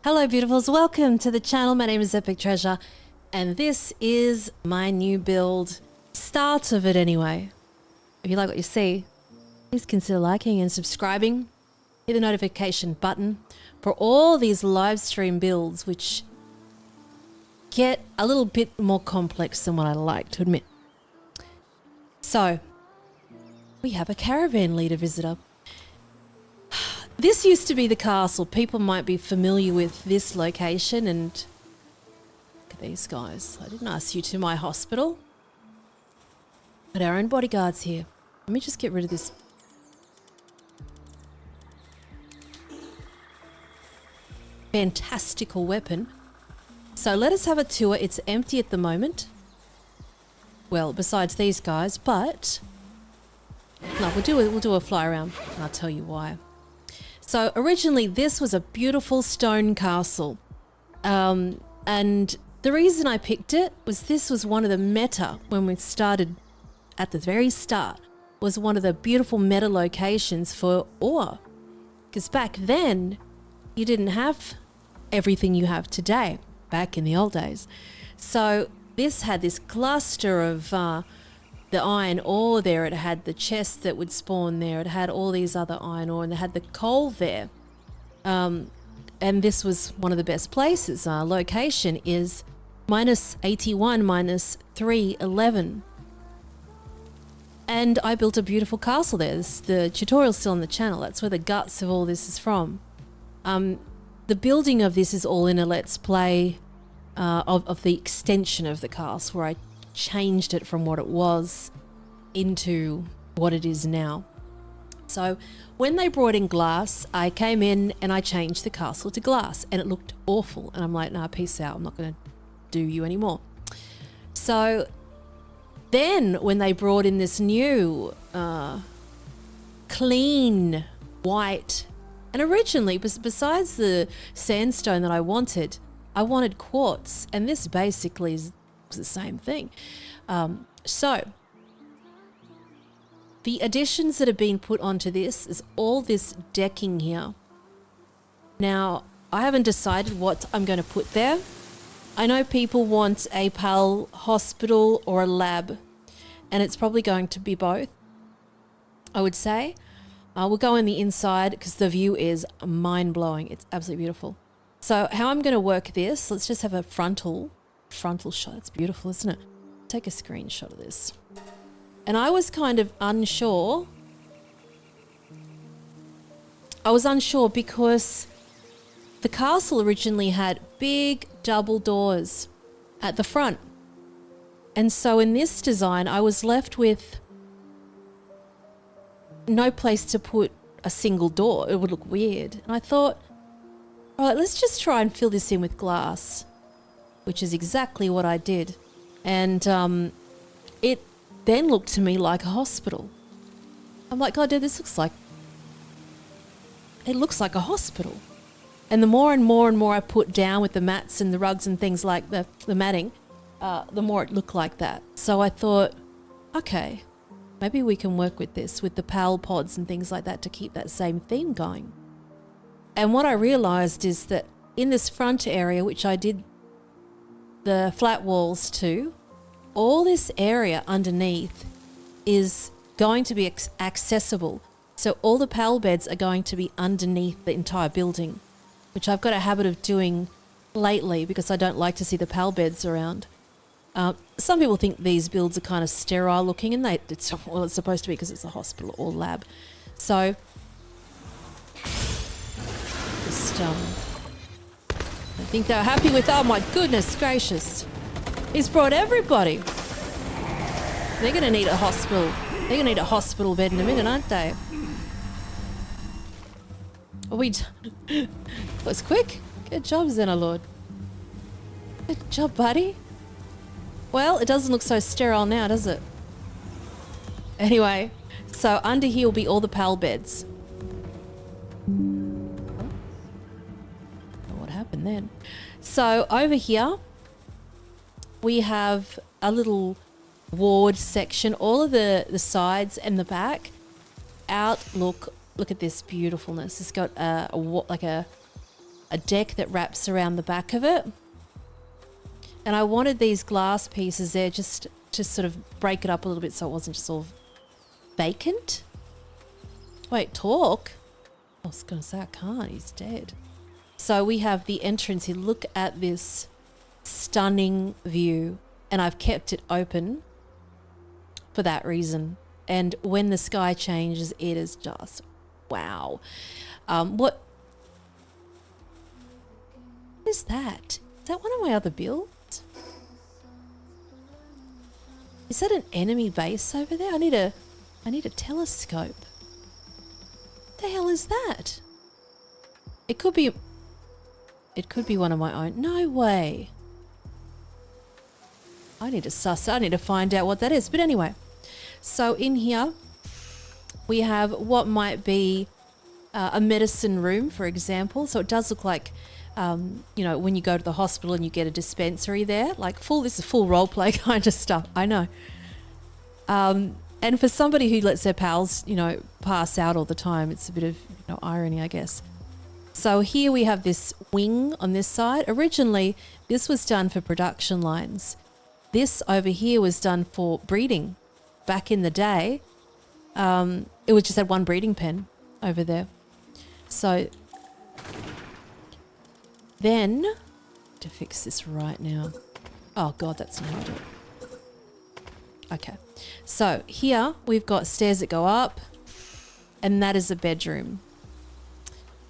Hello beautifuls, welcome to the channel. My name is Epic Treasure and this is my new build. Start of it anyway. If you like what you see, please consider liking and subscribing. Hit the notification button for all these live stream builds which get a little bit more complex than what I like to admit. So, we have a caravan leader visitor. This used to be the castle. People might be familiar with this location and look at these guys. I didn't ask you to my hospital. But our own bodyguard's here. Let me just get rid of this. Fantastical weapon. So let us have a tour. It's empty at the moment. Well, besides these guys, but no, we'll do a fly around and I'll tell you why. So originally this was a beautiful stone castle. And the reason I picked it was this was one of the meta when we started at the very start, was one of the beautiful meta locations for ore. Because back then you didn't have everything you have today, back in the old days. So this had this cluster of the iron ore there. It had the chest that would spawn there. It had all these other iron ore and it had the coal there. And this was one of the best places. Location is -81, -311. And I built a beautiful castle there. The tutorial's still on the channel. That's where the guts of all this is from. The building of this is all in a let's play of the extension of the castle, where I changed it from what it was into what it is now. So when they brought in glass, I came in and I changed the castle to glass and it looked awful. And I'm like, nah, peace out. I'm not going to do you anymore. So then when they brought in this new clean white, and originally besides the sandstone that I wanted quartz, and this basically is the same thing. So the additions that have been put onto this is all this decking here. Now I haven't decided what I'm going to put there. I know people want a PAL hospital or a lab, and it's probably going to be both, I would say. We'll go in the inside because the view is mind-blowing. It's absolutely beautiful. So how I'm going to work this, let's just have a frontal shot. It's beautiful, isn't it? Take a screenshot of this. And I was kind of unsure. I was unsure because the castle originally had big double doors at the front. And so in this design, I was left with no place to put a single door. It would look weird. And I thought, all right, let's just try and fill this in with glass, which is exactly what I did. And it then looked to me like a hospital. I'm like, God, dude, this looks like a hospital. And the more and more I put down with the mats and the rugs and things like the matting, the more it looked like that. So I thought, okay, maybe we can work with this, with the PAL pods and things like that to keep that same theme going. And what I realized is that in this front area, which I did the flat walls to, all this area underneath is going to be accessible. So all the PAL beds are going to be underneath the entire building, which I've got a habit of doing lately because I don't like to see the PAL beds around. Some people think these builds are kind of sterile looking, and it's supposed to be because it's a hospital or lab. So just I think they're happy with, oh my goodness gracious, he's brought everybody. They're going to need a hospital. They're going to need a hospital bed in a minute, aren't they? Are we done? That was quick. Good job, Xenolord. Good job, buddy. Well, it doesn't look so sterile now, does it? Anyway, so under here will be all the PAL beds. What happened then? So over here, we have a little ward section. All of the sides and the back look at this beautifulness. It's got like a a deck that wraps around the back of it. And I wanted these glass pieces there just to sort of break it up a little bit so it wasn't just all vacant. Wait, talk? I was going to say I can't, he's dead. So we have the entrance here. Look at this stunning view. And I've kept it open for that reason. And when the sky changes, it is just wow. What is that? Is that one of my other builds? Is that an enemy base over there? I need a telescope. What the hell is that? It could be one of my own. No way. I need to find out what that is. But anyway, so in here we have what might be a medicine room, for example. So it does look like, you know, when you go to the hospital and you get a dispensary there, like this is full role play kind of stuff. I know. And for somebody who lets their pals, you know, pass out all the time, it's a bit of, you know, irony, I guess. So here we have this wing on this side. Originally, this was done for production lines. This over here was done for breeding. Back in the day, it was just had one breeding pen over there. So then, to fix this right now. Oh God, that's not how I do it. Okay, so here we've got stairs that go up, and that is a bedroom.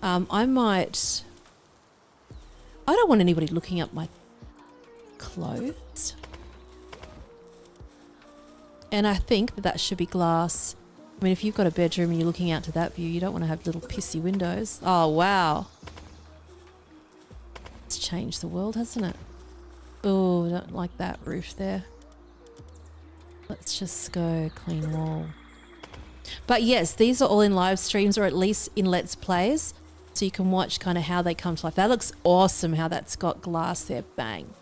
I don't want anybody looking up my clothes. And I think that should be glass. I mean, if you've got a bedroom and you're looking out to that view, you don't want to have little pissy windows. Oh, wow. It's changed the world, hasn't it? Oh, I don't like that roof there. Let's just go clean wall. But yes, these are all in live streams, or at least in Let's Plays. So you can watch kind of how they come to life. That looks awesome, how that's got glass there. Bang.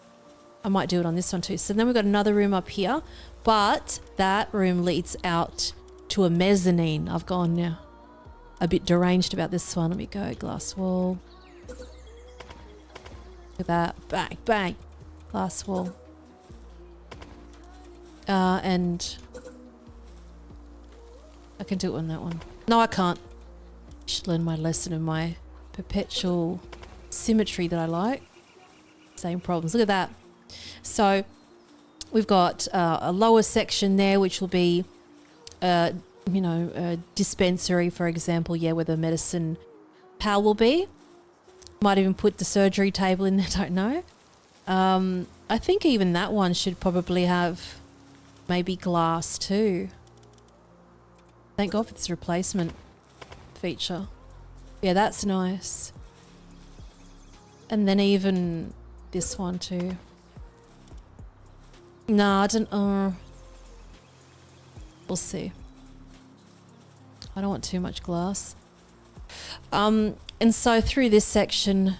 I might do it on this one too. So then we've got another room up here, but that room leads out to a mezzanine. I've gone now a bit deranged about this one. Let me go. Glass wall. Look at that. Bang, bang. Glass wall. And I can do it on that one. No, I can't. I should learn my lesson in my perpetual symmetry that I like. Same problems. Look at that. So we've got a lower section there, which will be, you know, a dispensary, for example, yeah, where the medicine pal will be. Might even put the surgery table in there, don't know. I think even that one should probably have maybe glass too. Thank God for this replacement feature. Yeah, that's nice. And then even this one too. No, I don't. We'll see. I don't want too much glass. And so through this section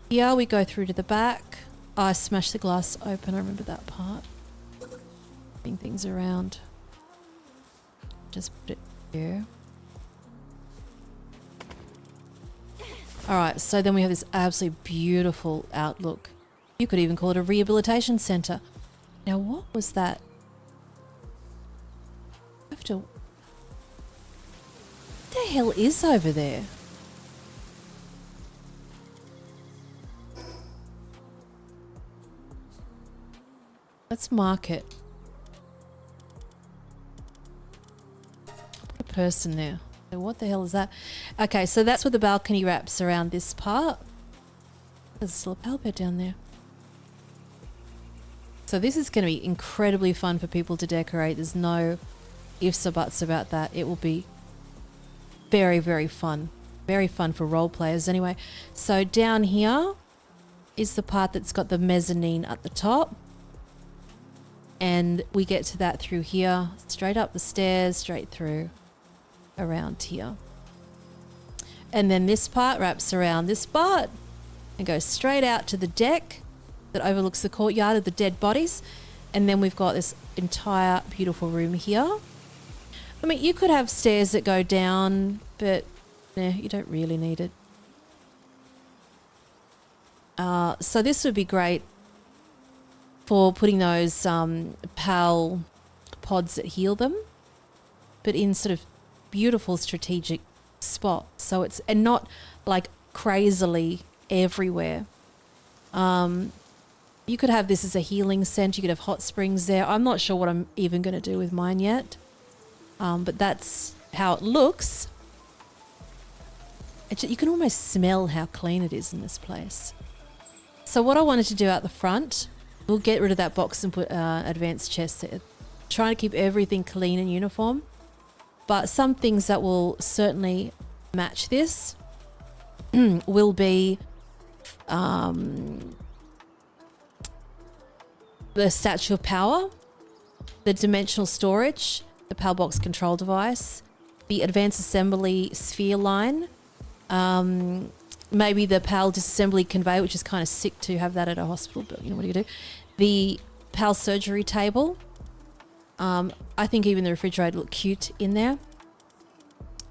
here, we go through to the back. Oh, I smashed the glass open. I remember that part. Moving things around. Just put it here. All right, so then we have this absolutely beautiful outlook. You could even call it a rehabilitation center. Now, what was that? I have to... What the hell is over there? Let's mark it. Put a person there. So what the hell is that? Okay, so that's where the balcony wraps around this part. There's still a pal bed down there. So this is going to be incredibly fun for people to decorate. There's no ifs or buts about that. It will be very, very fun. Very fun for role players anyway. So down here is the part that's got the mezzanine at the top. And we get to that through here. Straight up the stairs, straight through around here. And then this part wraps around this part and goes straight out to the deck that overlooks the courtyard of the dead bodies. And then we've got this entire beautiful room here. I mean, you could have stairs that go down, but you don't really need it. So this would be great for putting those PAL pods that heal them, but in sort of beautiful strategic spots. So it's, and not like crazily everywhere. You could have this as a healing center. You could have hot springs there. I'm not sure what I'm even going to do with mine yet. But that's how it looks. You can almost smell how clean it is in this place. So what I wanted to do out the front, we'll get rid of that box and put advanced chests there. Trying to keep everything clean and uniform. But some things that will certainly match this will be the Statue of Power, the Dimensional Storage, the PAL Box Control Device, the Advanced Assembly Sphere line, maybe the PAL Disassembly Conveyor, which is kind of sick to have that at a hospital, but you know, what do you do? The PAL Surgery Table. I think even the refrigerator looked cute in there.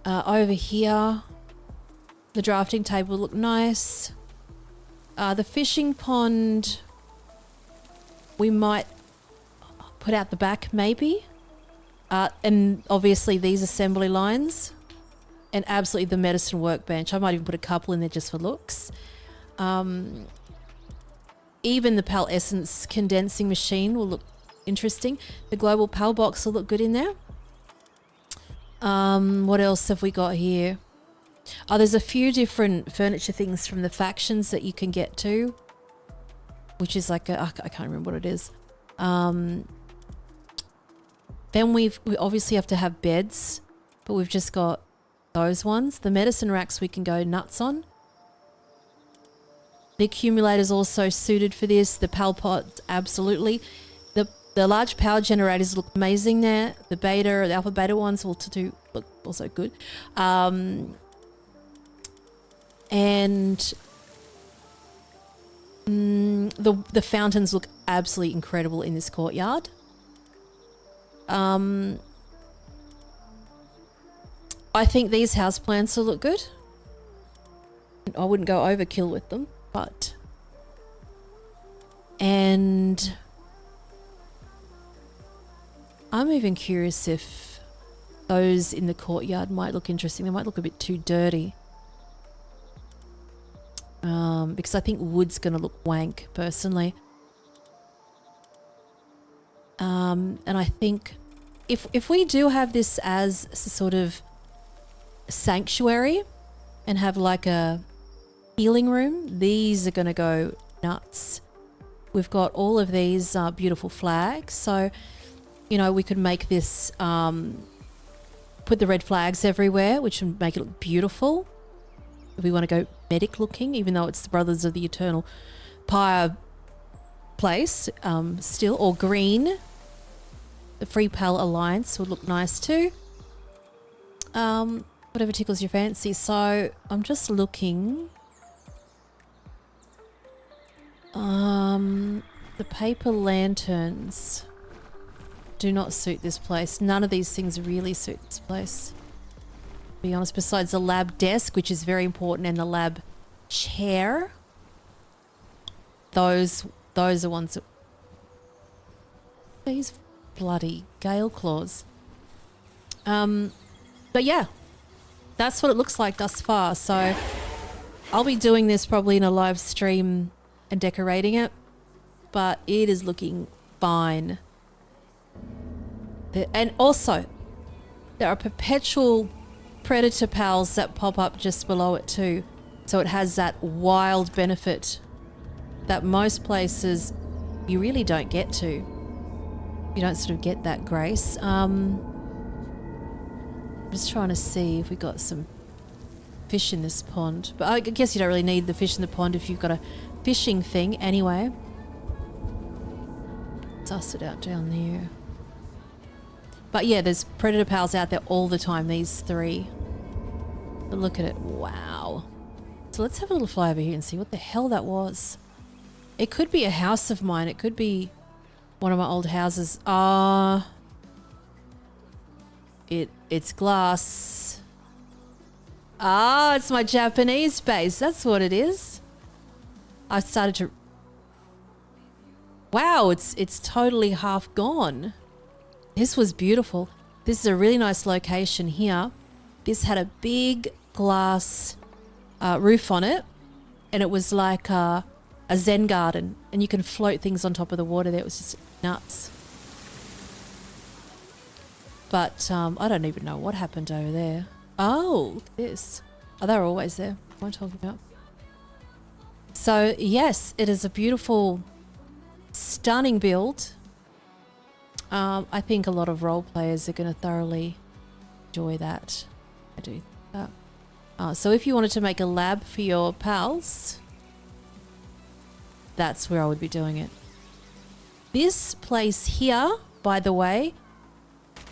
Over here, the drafting table looked nice. The fishing pond, we might put out the back maybe. And obviously these assembly lines, and absolutely the medicine workbench. I might even put a couple in there just for looks. Even the PAL Essence condensing machine will look interesting. The global PAL box will look good in there. What else have we got here? Oh, there's a few different furniture things from the factions that you can get to, which is like I can't remember what it is. Then we obviously have to have beds, but we've just got those ones. The medicine racks we can go nuts on. The accumulator's also suited for this. The PAL pods, absolutely. The large power generators look amazing there. The beta, the alpha beta ones will look also good. And the fountains look absolutely incredible in this courtyard. I think these houseplants will look good. I wouldn't go overkill with them, but... And... I'm even curious if those in the courtyard might look interesting. They might look a bit too dirty. Because I think wood's going to look wank, personally. And I think if we do have this as a sort of sanctuary and have like a healing room, these are going to go nuts. We've got all of these beautiful flags. So, you know, we could make this, put the red flags everywhere, which would make it look beautiful. If we want to go medic looking, even though it's the Brothers of the Eternal Pyre place, still, or green. The Free PAL Alliance would look nice too. Whatever tickles your fancy. So I'm just looking. The paper lanterns do not suit this place. None of these things really suit this place, to be honest, besides the lab desk, which is very important, and the lab chair. Those are ones that... These bloody gale claws. But yeah, that's what it looks like thus far. So I'll be doing this probably in a live stream and decorating it, but it is looking fine. And also, there are perpetual predator pals that pop up just below it too. So it has that wild benefit that most places you really don't get to. You don't sort of get that grace. I'm just trying to see if we got some fish in this pond. But I guess you don't really need the fish in the pond if you've got a fishing thing anyway. Dust it out down there. But yeah, there's predator pals out there all the time, these three. But look at it. Wow. So let's have a little fly over here and see what the hell that was. It could be a house of mine. It could be one of my old houses. It's glass. It's my Japanese base. That's what it is. I started to... Wow, it's totally half gone. This was beautiful. This is a really nice location here. This had a big glass roof on it, and it was like a Zen garden, and you can float things on top of the water there. It was just nuts. But I don't even know what happened over there. Oh, look at this. Oh, they're always there. What am I talking about? So, yes, it is a beautiful, stunning build. I think a lot of role players are going to thoroughly enjoy that. I do think that. So if you wanted to make a lab for your pals, that's where I would be doing it. This place here, by the way,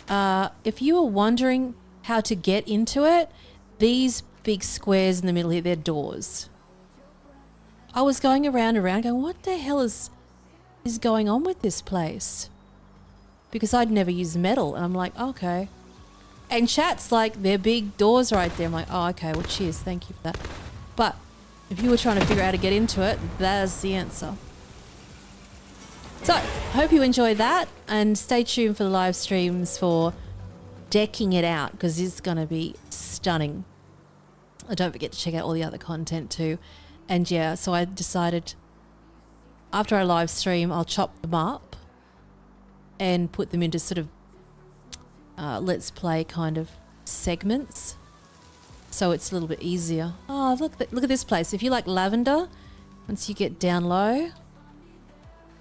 if you were wondering how to get into it, these big squares in the middle here, they're doors. I was going around going, what the hell is going on with this place? Because I'd never used metal, and I'm like, okay. And chat's like, they're big doors right there. I'm like, oh, okay, well, cheers, thank you for that. But if you were trying to figure out how to get into it, that's the answer. So, hope you enjoyed that, and stay tuned for the live streams for decking it out, because it's going to be stunning. And don't forget to check out all the other content too. And yeah, so I decided after I live stream, I'll chop them up and put them into sort of let's play kind of segments, so it's a little bit easier. Oh, look at this place. If you like lavender, once you get down low,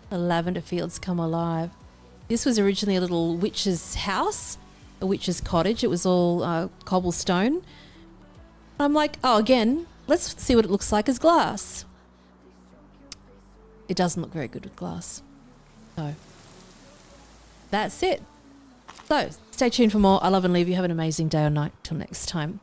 the lavender fields come alive. This was originally a little witch's house, a witch's cottage. It was all cobblestone. I'm like, oh, again, let's see what it looks like as glass. It doesn't look very good with glass. So that's it. So stay tuned for more. I love and leave you. Have an amazing day or night. Till next time.